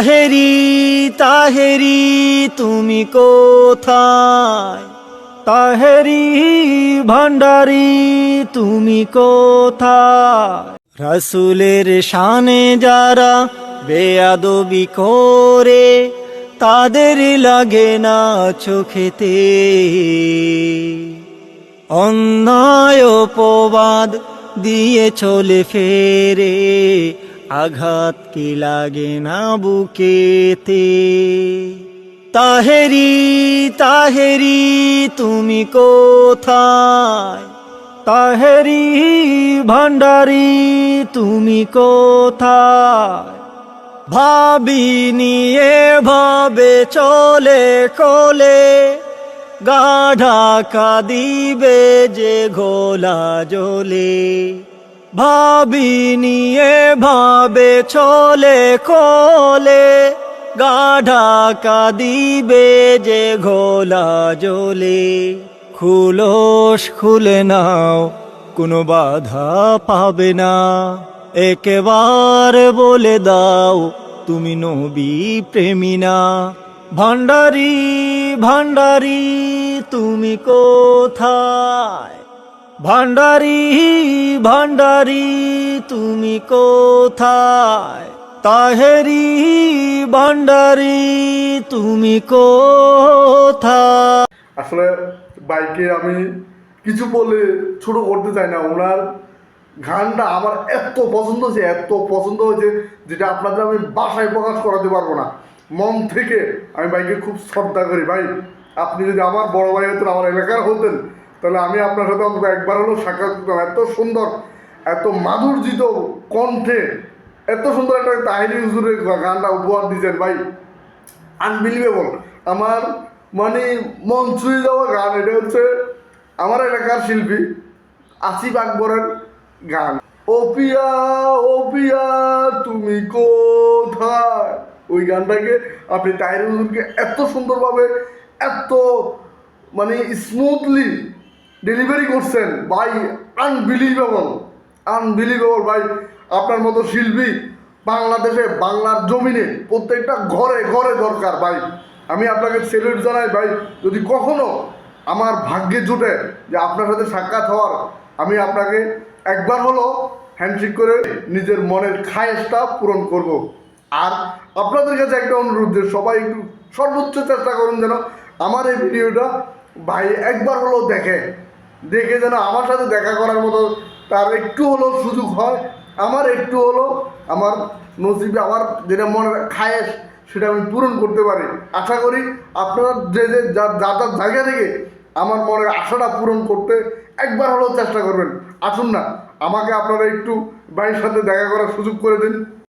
তাহেরি তাহেরি তুমি কোথায়? তাহেরি ভান্ডারি তুমি কোথায়? রাসূলের শানে যারা বেয়াদবি করে তাদের লাগে না চোখেতে, অন্যায় অপবাদ দিয়ে চলে ফেরে আঘাত কি লাগে না বুকেতে। তাহেরি তাহেরি তুমি কোথায়? তাহেরি ভান্ডারি তুমি কোথায়? ভাবি নিয়ে ভাবে চলে কোলে গা ঢাকা দিবে যে ঘোলা জলে। ভাবি নিয়ে ভাবে চলে কোলে গা ঢাকা দিবে যে ঘোলা জলে। খুলস খুলে নাও কোনো বাধা পাবে না, একেবারে বলে দাও তুমি নবী প্রেমী না। ভান্ডারি ভান্ডারি তুমি কোথায়? ভান্ডারি ভান্ডারি তুমি কোথায়? তাহেরি ভান্ডারি তুমি কোথায়? আসলে বাইকে আমি কিছু বলে ছোট করতে চাই না। ওনার গানটা আমার এত পছন্দ হয়েছে, এত পছন্দ হয়েছে যেটা আপনাদের আমি বাসায় প্রকাশ করাতে পারবো না। মন থেকে আমি বাইকে খুব শ্রদ্ধা করি। ভাই আপনি যদি আমার বড় ভাই হতেন, আমার এলাকার হতেন, তাহলে আমি আপনার সাথে অন্তত একবার হলেও সাক্ষাৎ করতাম। এত সুন্দর, এত মাধুর্যিত কণ্ঠে এত সুন্দর একটা তাহিরি হুজুরের গানটা উপহার দিয়েছেন ভাই, আনবিলিভেবল। আমার মানে মন ছুঁয়ে যাওয়া গান। এটা হচ্ছে আমার এলাকার শিল্পী আসিফ আকবরের গান। ও পিয়া ও পিয়া তুমি কোথায়, ওই গানটাকে আপনি তাহিরি হুজুরকে এত সুন্দরভাবে, এত মানে স্মুথলি ডেলিভারি করছেন ভাই, আনবিলিভেবল আনবিলিভেবল ভাই। আপনার মতো শিল্পী বাংলাদেশে, বাংলার জমিনে প্রত্যেকটা ঘরে ঘরে দরকার ভাই। আমি আপনাকে সেলুট জানাই ভাই। যদি কখনো আমার ভাগ্যে জুটে যে আপনার সাথে সাক্ষাৎ হওয়ার, আমি আপনাকে একবার হলো হ্যান্ডশেক করে নিজের মনের খায়েশটা পূরণ করব। আর আপনাদের কাছে একটা অনুরোধ যে সবাই একটু সর্বোচ্চ চেষ্টা করুন যেন আমার এই ভিডিওটা ভাই একবার হলেও দেখে যেন আমার সাথে দেখা করার মতো তার একটু হলেও সুযোগ হয়, আমার একটু হলো আমার নসিবে আমার যেটা মনের খায়েশ সেটা আমি পূরণ করতে পারি। আশা করি আপনারা যে যার জায়গা থেকে আমার মনের আশাটা পূরণ করতে একবার হলেও চেষ্টা করবেন। আসুন না, আমাকে আপনারা একটু ভাইয়ের সাথে দেখা করার সুযোগ করে দিন।